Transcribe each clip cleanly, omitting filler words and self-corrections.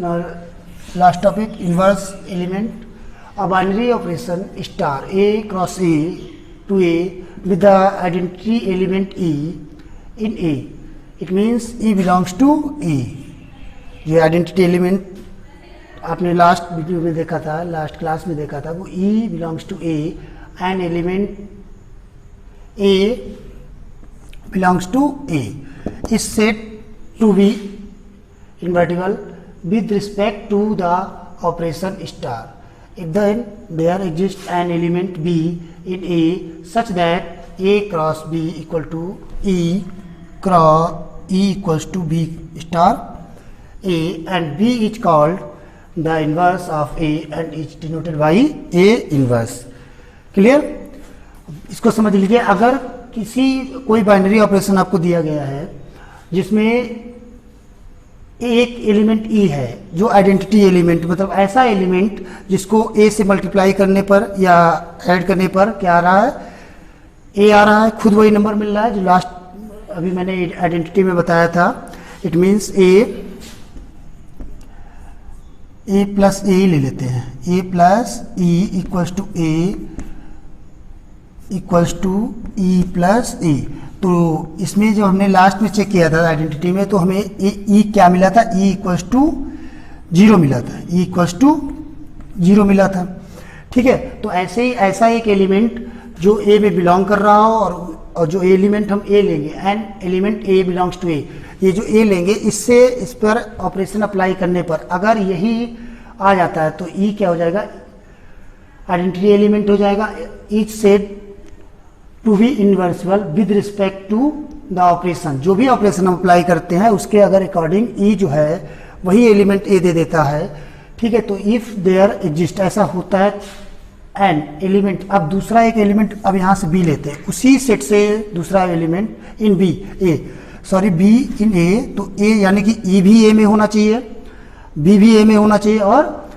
last topic, inverse element. A binary operation star A cross A to A with the identity element E in A. It means E belongs to A. ये identity element आपने last video में देखा था, last class में देखा था, वो E belongs to A and element A belongs to A is said to be invertible with respect to the operation star. If then there exists an element B in A such that A cross B equal to E equals to B star A and B is called the inverse of A and is denoted by A inverse. Clear? इसको समझ लीजिए, अगर कोई binary operation आपको दिया गया है जिसमें एक एलिमेंट E है जो आइडेंटिटी एलिमेंट, मतलब ऐसा एलिमेंट जिसको A से मल्टीप्लाई करने पर या ऐड करने पर क्या आ रहा है, A आ रहा है, खुद वही नंबर मिल रहा है जो लास्ट अभी मैंने आइडेंटिटी में बताया था. It means A plus A ले लेते हैं, A plus E equals to A equals to E plus A. तो इसमें जो हमने लास्ट में चेक किया था आइडेंटिटी में, तो हमें ई क्या मिला था, ई इक्वल्स टू 0 मिला था, ई इक्वल्स टू 0 मिला था. ठीक है, तो ऐसे ही ऐसा एक एलिमेंट जो ए में बिलोंग कर रहा हो और जो एलिमेंट हम ए लेंगे and element A belongs to A, ये जो ए लेंगे इससे इस पर ऑपरेशन अप्लाई करने पर अगर यही आ जाता है तो ई क्या हो जाएगा, आइडेंटिटी एलिमेंट हो जाएगा. Is said to be invertible with respect to the operation. जो भी ऑपरेशन हम अप्लाई करते हैं उसके अगर अकॉर्डिंग ई जो है वही एलिमेंट ए दे देता है. ठीक है, तो इफ देयर एग्जिस्ट, ऐसा होता है एंड एलिमेंट, अब दूसरा एक एलिमेंट अब यहाँ से बी लेते हैं, उसी सेट से दूसरा element in B B in A, तो ए यानी कि ई भी ए में होना चाहिए, बी भी ए में होना चाहिए और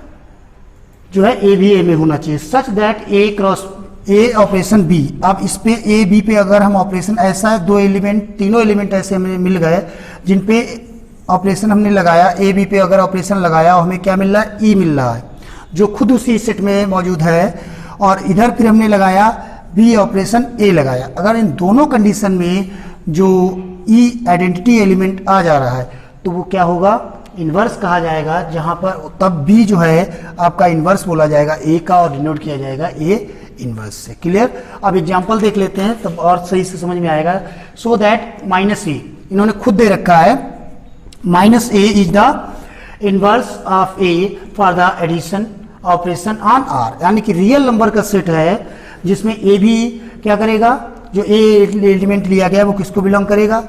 जो है ए भी ए में होना चाहिए, such that a cross a operation b. अब इस पे ए बी पे अगर हम ऑपरेशन, ऐसा है दो एलिमेंट, तीनों एलिमेंट ऐसे हमें मिल गए जिन पे ऑपरेशन हमने लगाया, ए बी पे अगर ऑपरेशन लगाया और हमें क्या मिल रहा है, ई मिल रहा है जो खुद उसी सेट में मौजूद है, और इधर फिर हमने लगाया बी ऑपरेशन ए लगाया. अगर इन दोनों कंडीशन में जो ई आइडेंटिटी एलिमेंट आ जा रहा है तो वो क्या होगा, इन्वर्स कहा जाएगा, जहां पर तब बी जो है आपका इन्वर्स बोला जाएगा ए का और डिनोट किया जाएगा ए इन्वर्स से. क्लियर? अब एग्जांपल देख लेते हैं तब और सही से समझ में आएगा. सो दैट माइनस ए इन्होंने खुद दे रखा है, minus a is the inverse of a for the addition operation on R, यानी कि रियल नंबर का सेट है जिसमें ए भी क्या करेगा, जो ए एलिमेंट लिया गया वो किसको बिलोंग करेगा,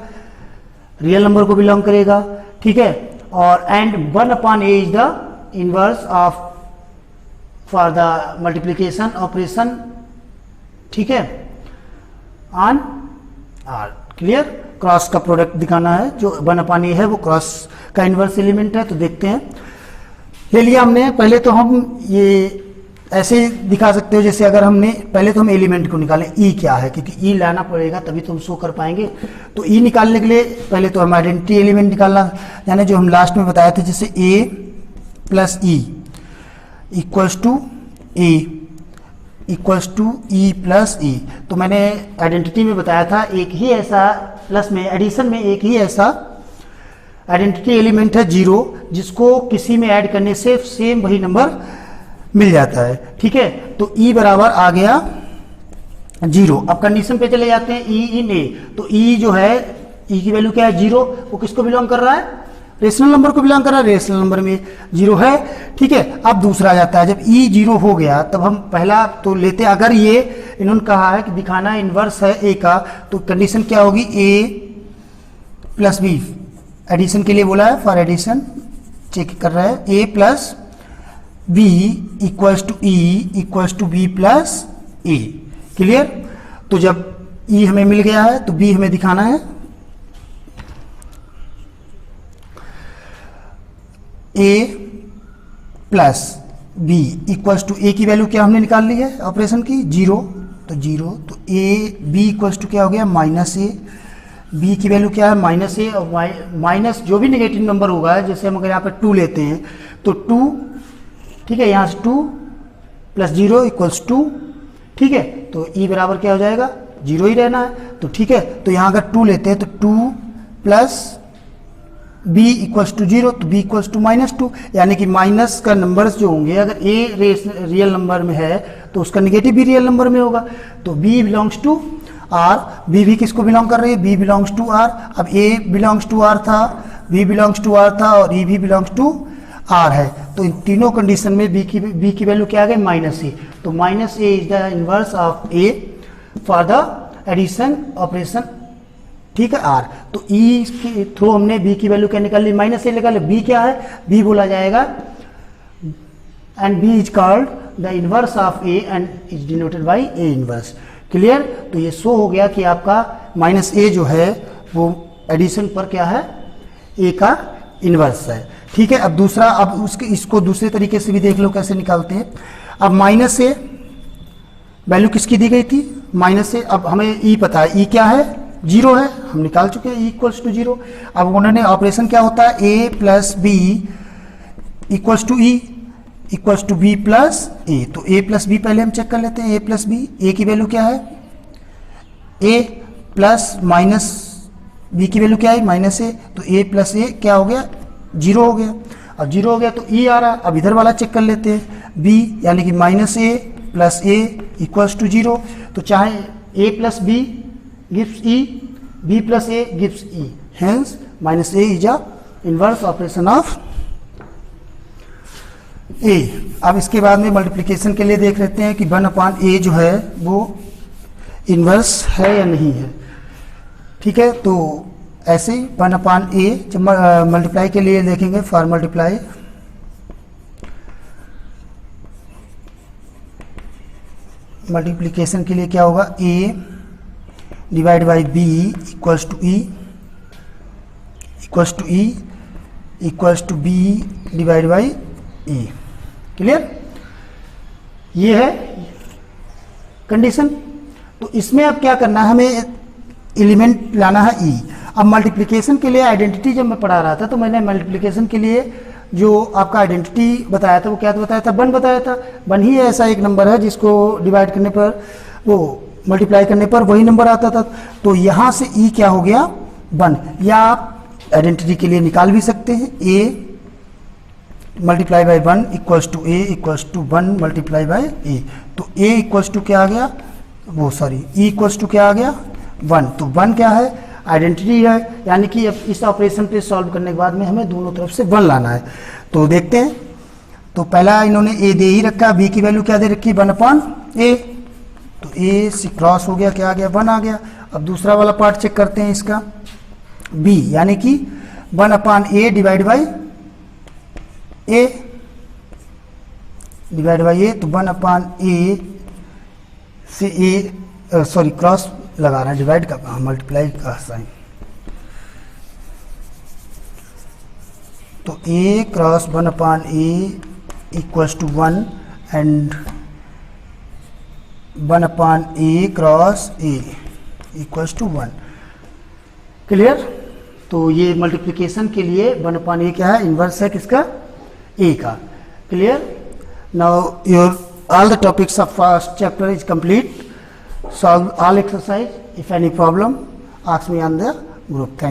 रियल नंबर को बिलोंग करेगा. ठीक है, और and 1 upon A is the inverse of for the multiplication operation. ठीक है, ऑन आर. क्लियर? क्रॉस का प्रोडक्ट दिखाना है, जो 1 अपॉन ए है वो क्रॉस का इनवर्स एलिमेंट है. तो देखते हैं, ले लिया हमने. पहले तो हम ये ऐसे दिखा सकते हो जैसे अगर हमने पहले तो हम एलिमेंट को निकालें, ई क्या है, क्योंकि ई लाना पड़ेगा तभी तो हम शो कर पाएंगे. तो ई निकालने के लिए पहले तो हम आइडेंटिटी एलिमेंट निकालना, यानी जो हम लास्ट में बताया था, जैसे A plus E equals to A equals to E plus E. तो मैंने आइडेंटिटी में बताया था एक ही ऐसा, प्लस में एडिशन में एक ही ऐसा आइडेंटिटी एलिमेंट है 0, जिसको किसी में ऐड करने से सेम वही नंबर मिल जाता है. ठीक है, तो ई बराबर आ गया 0. अब कंडीशन पे चले जाते हैं, ई इन ए. तो ई जो है, ई की वैल्यू क्या है 0, वो किसको बिलोंग कर रहा है, रेशनल नंबर को बिलोंग कर रहा है, रेशनल नंबर में 0 है. ठीक है, अब दूसरा जाता है, जब ई 0 हो गया तब हम पहला तो लेते, अगर ये इन्होंने कहा है कि दिखाना इनवर्स है ए का, तो कंडीशन क्या होगी, ए प्लस बी, एडिशन के लिए बोला है, फॉर एडिशन चेक कर रहा है, A plus B equals to E equals to B plus A. Clear? तो जब ई हमें मिल गया है तो बी हमें दिखाना है, A plus B equals to, ए की वैल्यू क्या हमने निकाल ली है ऑपरेशन की, 0, तो 0, तो ए बी इक्वल्स टू क्या हो गया, माइनस ए, बी की वैल्यू क्या है माइनस ए, और माइनस जो भी नेगेटिव नंबर होगा, जैसे हम अगर यहाँ पर 2 लेते हैं तो 2, ठीक है, यहाँ से 2 प्लस 0 इक्वल्स 2, ठीक है, तो ई बराबर क्या हो जाएगा 0 ही रहना है। तो ठीक है, तो यहाँ अगर 2 लेते हैं तो 2 प्लस b इक्वल्स टू 0, तो b इक्वल्स टू -2, यानी कि माइनस का नंबर्स जो होंगे, अगर a रियल नंबर में है तो उसका नेगेटिव भी रियल नंबर में होगा। तो b belongs to r, b भी किसको बिलोंग कर रही है, b बिलोंग्स टू r। अब a बिलोंग्स टू r था, b बिलोंग्स टू r था और e भी बिलोंग्स टू r है। तो इन तीनों कंडीशन में b की वैल्यू क्या आ गई -a। तो -a is the inverse of a for the addition operation, ठीक है, आर। तो ई के थ्रू हमने बी की वैल्यू क्या निकाल ली, -a निकाल ली। बी क्या है, बी बोला जाएगा, and b is called the inverse of a and is denoted by a inverse. Clear. तो ये शो हो गया कि आपका -a जो है वो एडिशन पर क्या है, ए का इनवर्स है। ठीक है। अब दूसरा, अब इसको दूसरे तरीके से भी देख लो कैसे निकालते हैं। अब -a वैल्यू किसकी दी गई थी, -a। अब हमें ई पता है, ई क्या है 0 है, हम निकाल चुके हैं, ई इक्वल्स टू 0। अब उन्होंने ऑपरेशन क्या होता है, a plus B equals to E equals to B plus A. तो a प्लस बी पहले हम चेक कर लेते हैं, a प्लस बी, ए की वैल्यू क्या है, a प्लस माइनस बी की वैल्यू क्या है -a। तो a प्लस ए क्या हो गया 0 हो गया। अब 0 हो गया तो e आ रहा है। अब इधर वाला चेक कर लेते हैं, b यानी कि -a plus a equals to 0। तो चाहे a plus b gives e, b plus a gives e, hence -a is a inverse operation of a। अब इसके बाद में मल्टीप्लिकेशन के लिए देख लेते हैं कि 1/a जो है वो इन्वर्स है या नहीं है। ठीक है। तो ऐसे 1/a जब मल्टीप्लाई के लिए देखेंगे, फॉर मल्टीप्लाई मल्टीप्लिकेशन के लिए क्या होगा, a divide by b equals to E equals to E equals to b divide by e. Clear. ये है कंडीशन। तो इसमें अब क्या करना है, हमें एलिमेंट लाना है ई। अब मल्टीप्लिकेशन के लिए आइडेंटिटी जब मैं पढ़ा रहा था तो मैंने मल्टीप्लिकेशन के लिए जो आपका आइडेंटिटी बताया था वो क्या बताया था, 1 बताया था। 1 ही ऐसा एक नंबर है जिसको डिवाइड करने पर, वो मल्टीप्लाई करने पर वही नंबर आता था। तो यहाँ से ई क्या हो गया 1, या आप आइडेंटिटी के लिए निकाल भी सकते हैं, a multiply by 1 equals to a equals to 1 multiply by a। तो a इक्वल्स टू क्या आ गया, वो सॉरी e इक्वल्स टू क्या आ गया 1। तो 1 क्या है, आइडेंटिटी है, यानी कि अब इस ऑपरेशन पे सॉल्व करने के बाद में हमें दोनों तरफ से 1 लाना है। तो देखते हैं। तो पहला इन्होंने a दे ही रखा, b की वैल्यू क्या दे रखी 1/a। तो a से क्रॉस हो गया, क्या आ गया 1 आ गया। अब दूसरा वाला पार्ट चेक करते हैं इसका, b यानी कि 1/a divide by a divide by a। तो 1/a से a सॉरी क्रॉस लगा रहा है, डिवाइड का मल्टीप्लाई का साइन। तो a cross 1/a equals to 1 and 1/a cross a equals to 1। Clear. तो ये मल्टीप्लिकेशन के लिए 1/a क्या है, इन्वर्स है किसका, a का। Clear. Now your all the topics of first chapter is complete. Solve all exercise. If any problem, ask me on the group. Thank you.